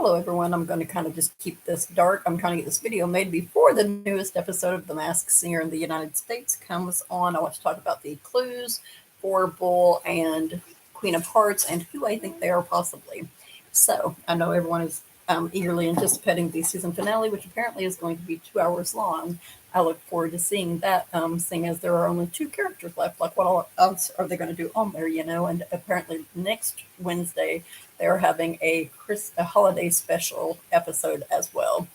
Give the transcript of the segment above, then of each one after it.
Hello, everyone. I'm going to kind of just keep this dark. I'm trying to get this video made before the newest episode of The Masked Singer in the United States comes on. I want to talk about the clues for Bull and Queen of Hearts and who I think they are possibly. So I know everyone is eagerly anticipating the season finale, which apparently is going to be 2 hours long. I look forward to seeing that, seeing as there are only 2 characters left. Like, what else are they going to do on there, you know? And apparently next Wednesday, they're having a holiday special episode as well,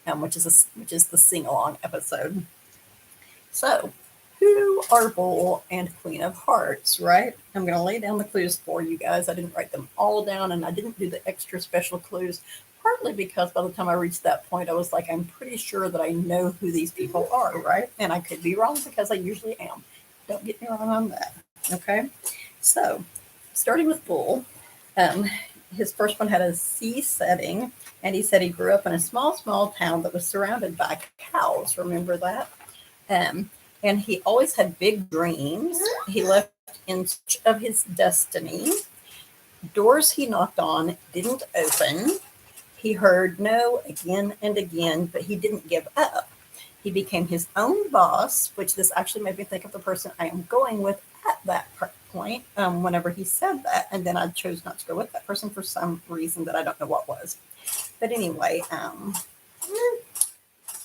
which is the sing-along episode. So, who are Bull and Queen of Hearts, right? I'm going to lay down the clues for you guys. I didn't write them all down, and I didn't do the extra special clues, partly because by the time I reached that point, I was like, I'm pretty sure that I know who these people are, right? And I could be wrong because I usually am. Don't get me wrong on that, okay? So, starting with Bull, his first one had a C setting, and he said he grew up in a small town that was surrounded by cows. Remember that? And he always had big dreams. He left in search of his destiny. Doors he knocked on didn't open. He heard no again and again, but he didn't give up. He became his own boss, which this actually made me think of the person I am going with at that point, whenever he said that. And then I chose not to go with that person for some reason that I don't know what was. But anyway,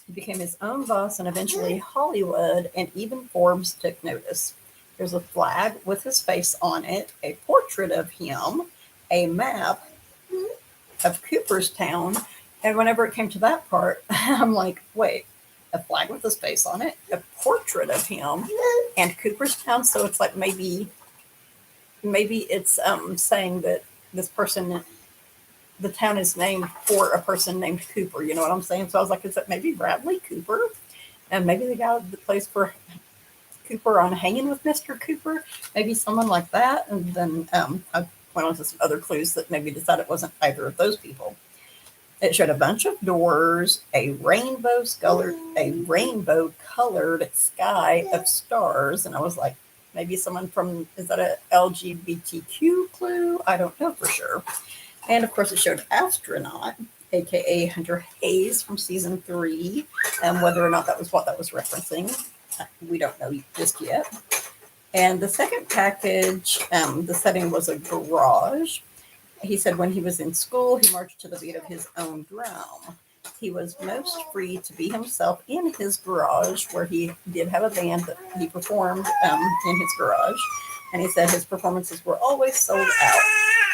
he became his own boss, and eventually Hollywood and even Forbes took notice. There's a flag with his face on it, a portrait of him, a map of Cooperstown. And whenever it came to that part, I'm like, wait, a flag with his face on it, a portrait of him, and Cooperstown. So it's like maybe it's saying that this person, the town is named for a person named Cooper. You know what I'm saying? So I was like, is it maybe Bradley Cooper? And maybe the guy that plays for Cooper on Hanging with Mr. Cooper, maybe someone like that. And then I went on to some other clues that maybe decided it wasn't either of those people. It showed a bunch of doors, a rainbow colored sky of stars. And I was like, maybe someone from, is that a LGBTQ clue? I don't know for sure. And of course it showed astronaut, aka Hunter Hayes from season 3. And whether or not that was what that was referencing, we don't know just yet. And the second package, the setting was a garage. He said when he was in school, he marched to the beat of his own drum. He was most free to be himself in his garage, where he did have a band that he performed in his garage. And he said his performances were always sold out,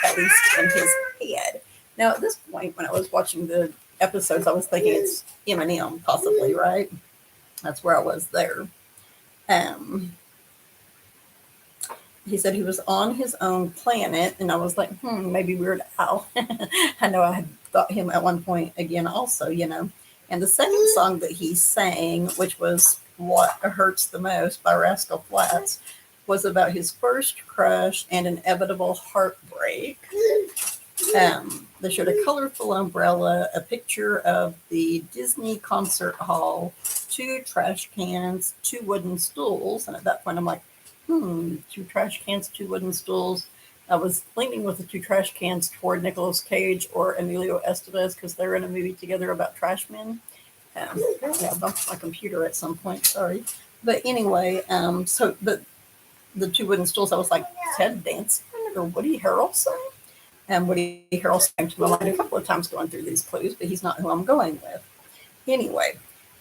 at least in his head. Now, at this point, when I was watching the episodes, I was thinking it's Eminem, possibly, right? That's where I was there. He said he was on his own planet, and I was like, maybe Weird Al. I know I had thought him at one point again also, you know. And the second song that he sang, which was What Hurts the Most by Rascal Flatts, was about his first crush and inevitable heartbreak. They showed a colorful umbrella, a picture of the Disney concert hall, 2 trash cans, 2 wooden stools. And at that point, I'm like, 2 trash cans, 2 wooden stools. I was leaning with the 2 trash cans toward Nicolas Cage or Emilio Estevez because they're in a movie together about trash men. Apparently I bumped my computer at some point, sorry. But anyway, but the 2 wooden stools, I was like, Ted Danson or Woody Harrelson? And Woody Harrelson came to my mind a couple of times going through these clues, but he's not who I'm going with. Anyway,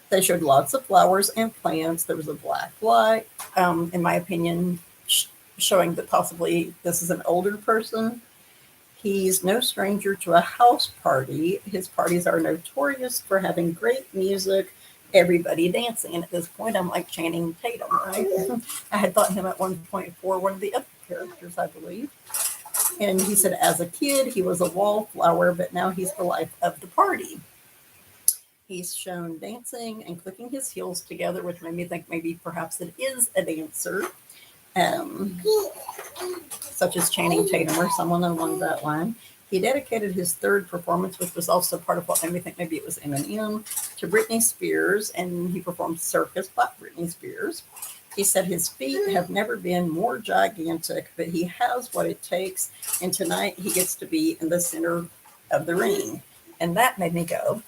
they showed lots of flowers and plants. There was a black light, in my opinion, showing that possibly this is an older person. He's no stranger to a house party. His parties are notorious for having great music, everybody dancing. And at this point, I'm like Channing Tatum, right? I had thought him at one point for one of the other characters, I believe. And he said as a kid, he was a wallflower, but now he's the life of the party. He's shown dancing and clicking his heels together, which made me think maybe perhaps it is a dancer, such as Channing Tatum or someone along that line. He dedicated his third performance, which was also part of what made me think maybe it was Eminem, to Britney Spears, and he performed Circus by Britney Spears. He said his feet have never been more gigantic, but he has what it takes, and tonight he gets to be in the center of the ring. And that made me go,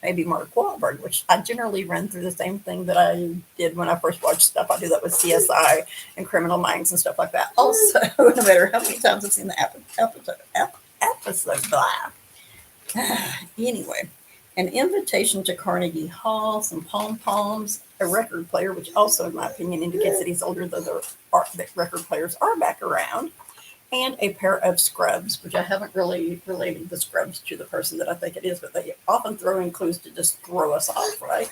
maybe Mark Wahlberg, which I generally run through the same thing that I did when I first watched stuff. I do that with CSI and Criminal Minds and stuff like that. Also, no matter how many times I've seen the episode, blah. Anyway, an invitation to Carnegie Hall, some pom-poms, a record player, which also, in my opinion, indicates that he's older, though the record players are back around, and a pair of scrubs, which I haven't really related the scrubs to the person that I think it is, but they often throw in clues to just throw us off, right?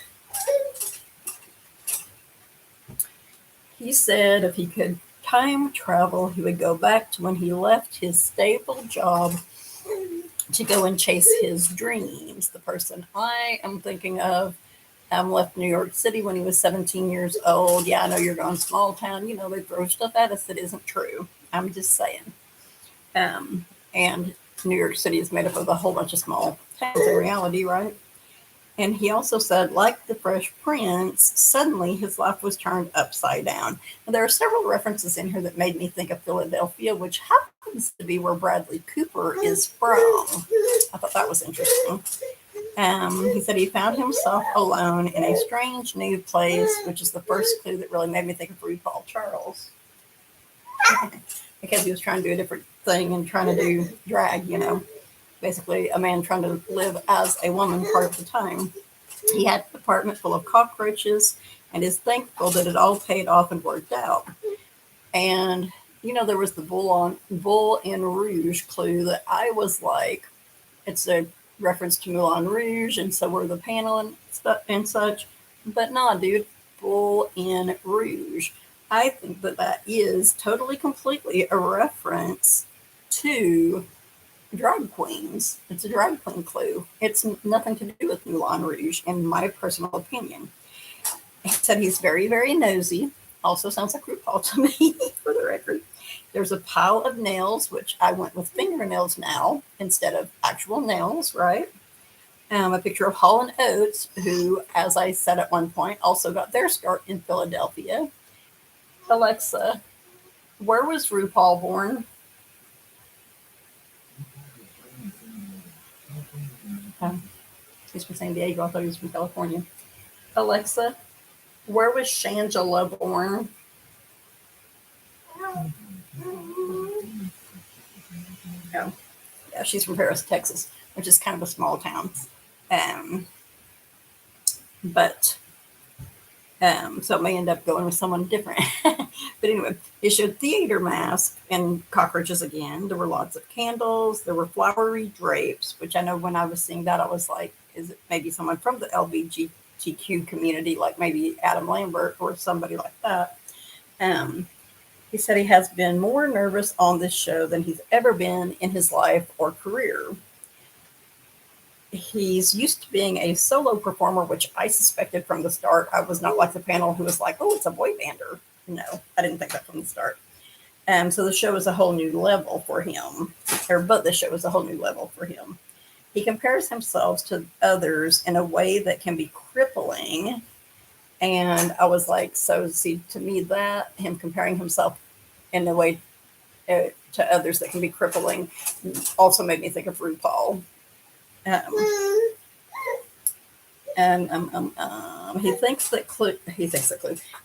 He said if he could time travel, he would go back to when he left his stable job to go and chase his dreams. The person I am thinking of left New York City when he was 17 years old. Yeah, I know you're going small town. You know, they throw stuff at us that isn't true. I'm just saying. And New York City is made up of a whole bunch of small towns in reality, right? And he also said, like the Fresh Prince, suddenly his life was turned upside down. And there are several references in here that made me think of Philadelphia, which happens to be where Bradley Cooper is from. I thought that was interesting. He said he found himself alone in a strange new place, which is the first clue that really made me think of RuPaul Charles. Because he was trying to do a different thing and trying to do drag, you know. Basically, a man trying to live as a woman part of the time. He had an apartment full of cockroaches and is thankful that it all paid off and worked out. And, you know, there was the Bull in Rouge clue that I was like, it's a reference to Moulin Rouge, and so were the panel and stuff and such. But nah, dude, Bull in Rouge. I think that is totally, completely a reference to drag queens. It's a drag queen clue. It's nothing to do with Moulin Rouge, in my personal opinion. He said he's very, very nosy. Also sounds like RuPaul to me, for the record. There's a pile of nails, which I went with fingernails now instead of actual nails, right? A picture of Hall & Oates, who, as I said at one point, also got their start in Philadelphia. Alexa, where was RuPaul born? He's from San Diego. I thought he was from California. Alexa, where was Shangela born? Oh, yeah, she's from Paris, Texas, which is kind of a small town. So it may end up going with someone different. But anyway, it showed theater mask and cockroaches again. There were lots of candles. There were flowery drapes, which I know when I was seeing that, I was like, is it maybe someone from the LGBTQ community, like maybe Adam Lambert or somebody like that? He said he has been more nervous on this show than he's ever been in his life or career. He's used to being a solo performer, which I suspected from the start. I was not like the panel who was like, oh, it's a boy bander. No, I didn't think that from the start. So the show is a whole new level for him. But the show is a whole new level for him. He compares himself to others in a way that can be crippling. And I was like, so see, to me, that him comparing himself in a way to others that can be crippling also made me think of RuPaul.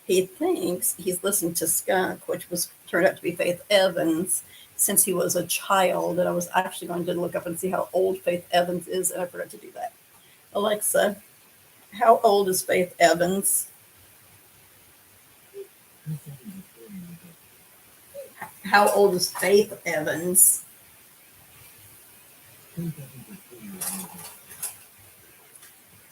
He thinks he's listened to Skunk, which turned out to be Faith Evans, since he was a child. And I was actually going to look up and see how old Faith Evans is, and I forgot to do that. Alexa, how old is Faith Evans? How old is Faith Evans?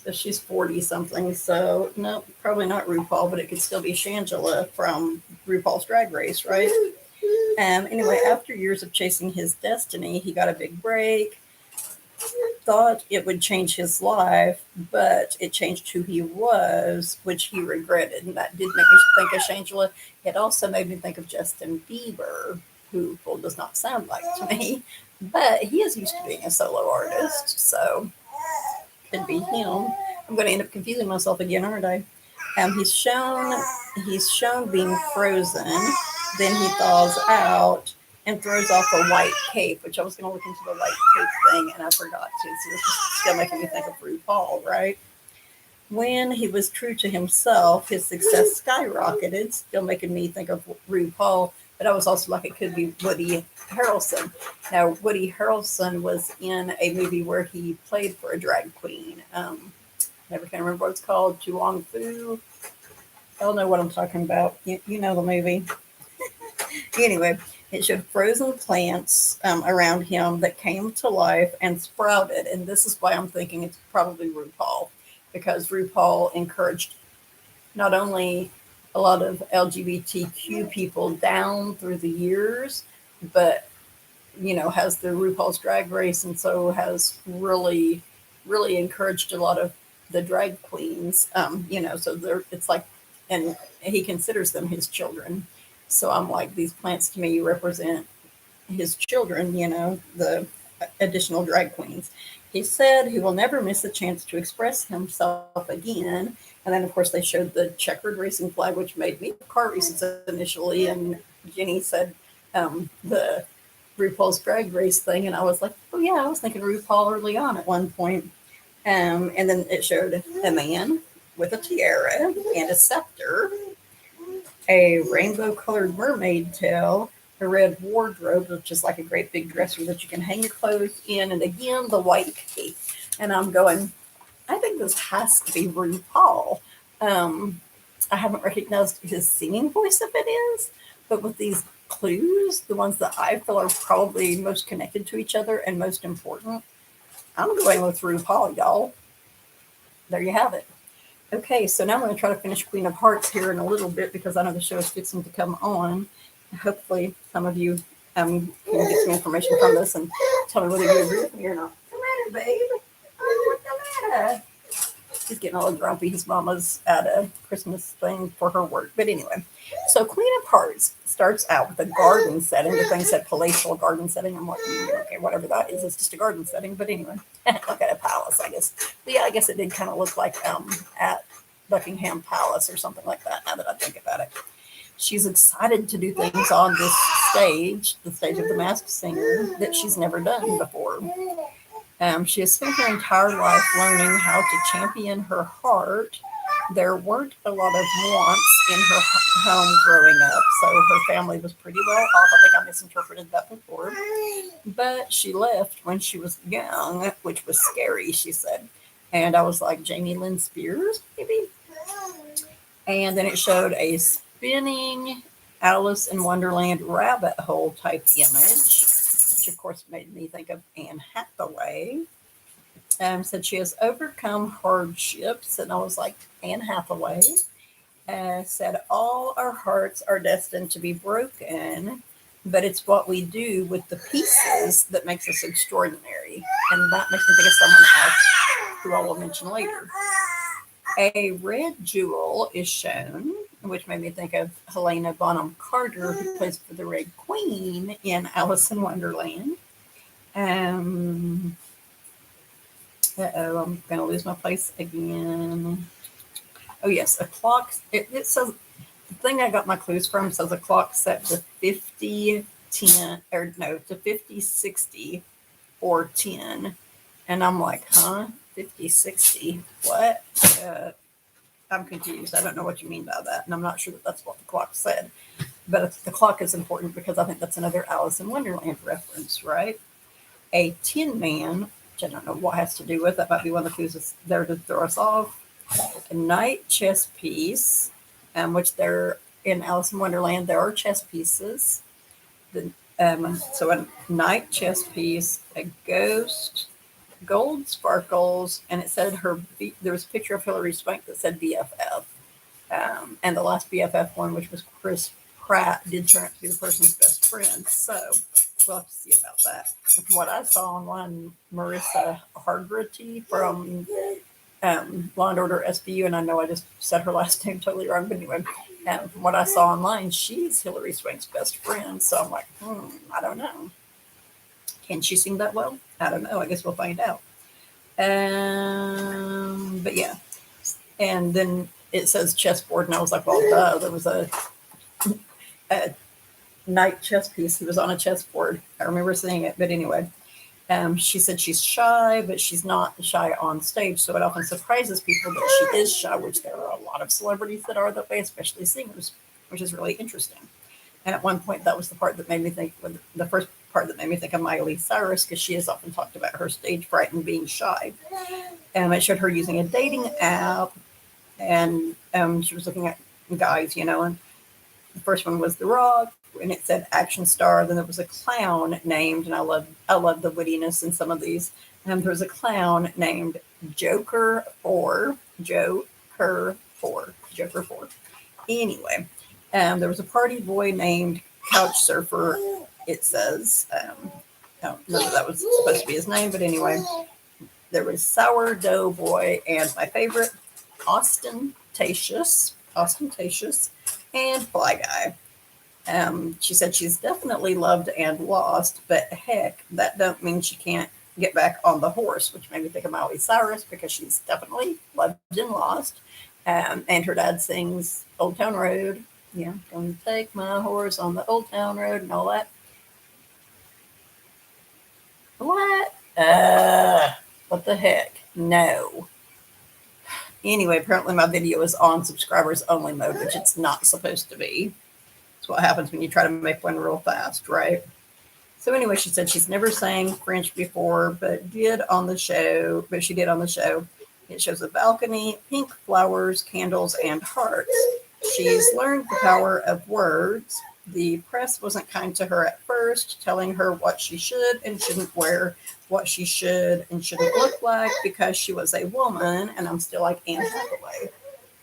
So she's 40 something. So no, probably not RuPaul, but it could still be Shangela from RuPaul's Drag Race, right? Anyway, after years of chasing his destiny, he got a big break. Thought it would change his life, but it changed who he was, which he regretted. And that did make me think of Shangela. It also made me think of Justin Bieber, who does not sound like to me, but he is used to being a solo artist, so could be him. I'm going to end up confusing myself again, aren't I? He's shown being frozen, then he thaws out, and throws off a white cape, which I was going to look into the white cape thing, and I forgot to. So this is still making me think of RuPaul, right? When he was true to himself, his success skyrocketed, still making me think of RuPaul. But I was also like, it could be Woody Harrelson. Now, Woody Harrelson was in a movie where he played for a drag queen. Never can remember what it's called. Juong Fu. Y'all know what I'm talking about. You know the movie. Anyway, it showed frozen plants around him that came to life and sprouted. And this is why I'm thinking it's probably RuPaul, because RuPaul encouraged not only a lot of LGBTQ people down through the years, but has the RuPaul's Drag Race, and so has really, really encouraged a lot of the drag queens. So it's like, and he considers them his children. So I'm like, these plants to me represent his children, the additional drag queens. He said he will never miss a chance to express himself again. And then, of course, they showed the checkered racing flag, which made me car races initially. And Jenny said the RuPaul's Drag Race thing. And I was like, oh, yeah, I was thinking RuPaul early on at one point. And then it showed a man with a tiara and a scepter, a rainbow-colored mermaid tail, a red wardrobe, which is like a great big dresser that you can hang your clothes in, and again, the white cape. And I'm going, I think this has to be RuPaul. I haven't recognized his singing voice if it is, but with these clues, the ones that I feel are probably most connected to each other and most important, I'm going with RuPaul, y'all. There you have it. Okay, so now I'm going to try to finish Queen of Hearts here in a little bit because I know the show is fixing to come on. Hopefully, some of you can get some information from this and tell me whether you agree with me or not. What's the matter, babe? What's the matter? He's getting all grumpy. His mama's at a Christmas thing for her work. But anyway, so Queen of Hearts starts out with a garden setting. The thing said palatial garden setting. I'm like, okay, whatever that is, it's just a garden setting. But anyway, look at a palace, I guess. But yeah, I guess it did kind of look like at Buckingham Palace or something like that, now that I think about it. She's excited to do things on this stage, the stage of the Masked Singer, that she's never done before. She has spent her entire life learning how to champion her heart. There weren't a lot of wants in her home growing up, so her family was pretty well off. I think I misinterpreted that before. But she left when she was young, which was scary, she said. And I was like, Jamie Lynn Spears, maybe? And then it showed a spinning Alice in Wonderland rabbit hole type image, which of course made me think of Anne Hathaway. Said she has overcome hardships, and I was like, Anne Hathaway. Said all our hearts are destined to be broken, but it's what we do with the pieces that makes us extraordinary. And that makes me think of someone else who I will mention later. A red jewel is shown, which made me think of Helena Bonham Carter, who plays for the Red Queen in Alice in Wonderland. I'm going to lose my place again. Oh, yes, a clock. It says, the thing I got my clues from says a clock set to 50, 10, or no, to 50, 60, or 10. And I'm like, huh? 50, 60, what? I'm confused. I don't know what you mean by that. And I'm not sure that that's what the clock said. But the clock is important because I think that's another Alice in Wonderland reference, right? A Tin Man, which I don't know what has to do with. That might be one of the clues that's there to throw us off. A knight chess piece, which they're in Alice in Wonderland, there are chess pieces. So a knight chess piece, a ghost, gold sparkles, and it said there was a picture of Hilary Swank that said BFF. And the last BFF one, which was Chris Pratt, did turn out to be the person's best friend. So we'll have to see about that. And from what I saw online, Marissa Hargrity from Law and Order SVU, and I know I just said her last name totally wrong, but anyway, from what I saw online, she's Hilary Swank's best friend. So I'm like, I don't know. Can she sing that well? I don't know. I guess we'll find out. But yeah. And then it says chessboard, and I was like, well, duh, there was a night chess piece. He was on a chessboard. I remember seeing it, but anyway. She said she's shy, but she's not shy on stage. So it often surprises people that she is shy, which there are a lot of celebrities that are that way, especially singers, which is really interesting. And at one point, that was the part that made me think, the first part that made me think of Miley Cyrus, because she has often talked about her stage fright and being shy. It showed her using a dating app, and she was looking at guys, and the first one was The Rock, and it said action star. Then there was a clown named, and I love the wittiness in some of these. There was a clown named Joker 4. Anyway, there was a party boy named Couch Surfer. It says, I don't know if that was supposed to be his name, but anyway, there was Sourdough Boy, and my favorite, Ostentatious, and Fly Guy. She said she's definitely loved and lost, but heck, that don't mean she can't get back on the horse, which made me think of Miley Cyrus, because she's definitely loved and lost. And her dad sings Old Town Road. Yeah, gonna take my horse on the Old Town Road and all that. What? What the heck? No. Anyway, apparently my video is on subscribers only mode, which it's not supposed to be. That's what happens when you try to make one real fast, right? So anyway, she said she's never sang French before, but she did on the show. It shows a balcony, pink flowers, candles, and hearts. She's learned the power of words. The press wasn't kind to her at first, telling her what she should and shouldn't wear, what she should and shouldn't look like, because she was a woman. And I'm still like Anne Hathaway.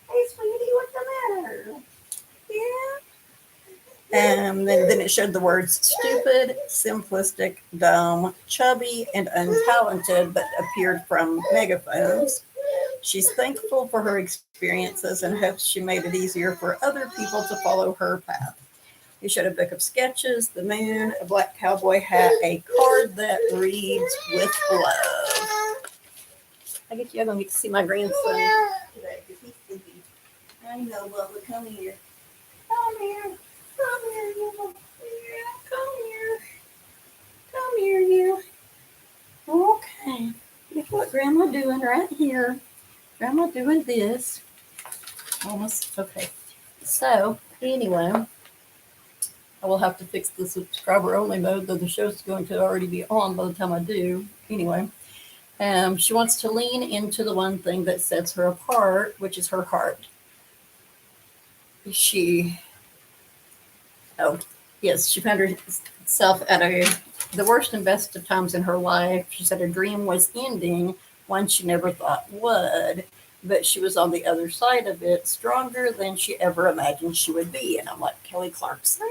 Hey, sweetie, what's the matter? Yeah. And then it showed the words stupid, simplistic, dumb, chubby, and untalented, but appeared from megaphones. She's thankful for her experiences and hopes she made it easier for other people to follow her path. He showed a book of sketches, the moon, a black cowboy hat, a card that reads "With love." I guess y'all gonna get to see my grandson today because he's sleepy. I know, Bubba, come here. Come here. Come here, you. Yeah, come here. Come here, you. Okay. Look what Grandma doing right here. Grandma doing this. Almost. Okay. So, anyway, I will have to fix the subscriber only mode, though the show's going to already be on by the time I do. Anyway, she wants to lean into the one thing that sets her apart, which is her heart. She found herself at the worst and best of times in her life. She said her dream was ending, one she never thought would, but she was on the other side of it, stronger than she ever imagined she would be. And I'm like, Kelly Clarkson?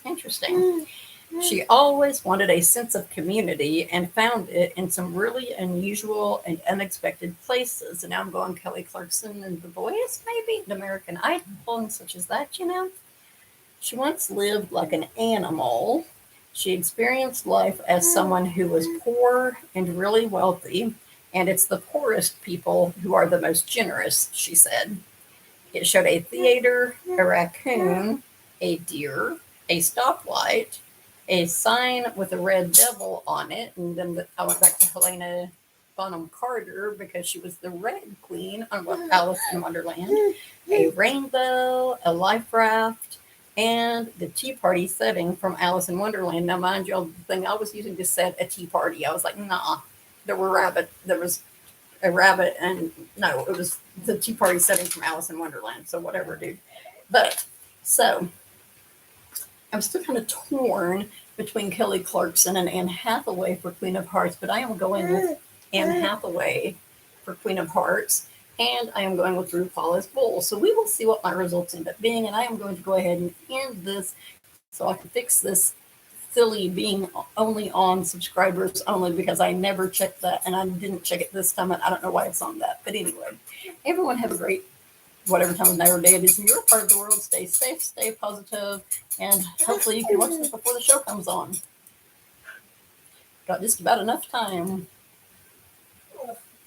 Interesting. She always wanted a sense of community and found it in some really unusual and unexpected places. And now I'm going Kelly Clarkson and The Voice, maybe, and American Idol and such as that, She once lived like an animal. She experienced life as someone who was poor and really wealthy, and it's the poorest people who are the most generous, she said. It showed a theater, a raccoon, a deer, a stoplight, a sign with a red devil on it, and then I went back to Helena Bonham Carter because she was the Red Queen on Alice in Wonderland, a rainbow, a life raft, and the tea party setting from Alice in Wonderland. Now, mind you, the thing I was using to set a tea party, I was like, nah, there was a rabbit, and no, it was the tea party setting from Alice in Wonderland. So whatever, dude. But, so, I'm still kind of torn between Kelly Clarkson and Anne Hathaway for Queen of Hearts, but I am going with Anne Hathaway for Queen of Hearts. And I am going with RuPaul as Bull. So we will see what my results end up being. And I am going to go ahead and end this so I can fix this silly being only on subscribers only, because I never checked that. And I didn't check it this time. And I don't know why it's on that. But anyway, everyone have a great whatever time of night or day it is in your part of the world. Stay safe, stay positive. And hopefully you can watch this before the show comes on. Got just about enough time.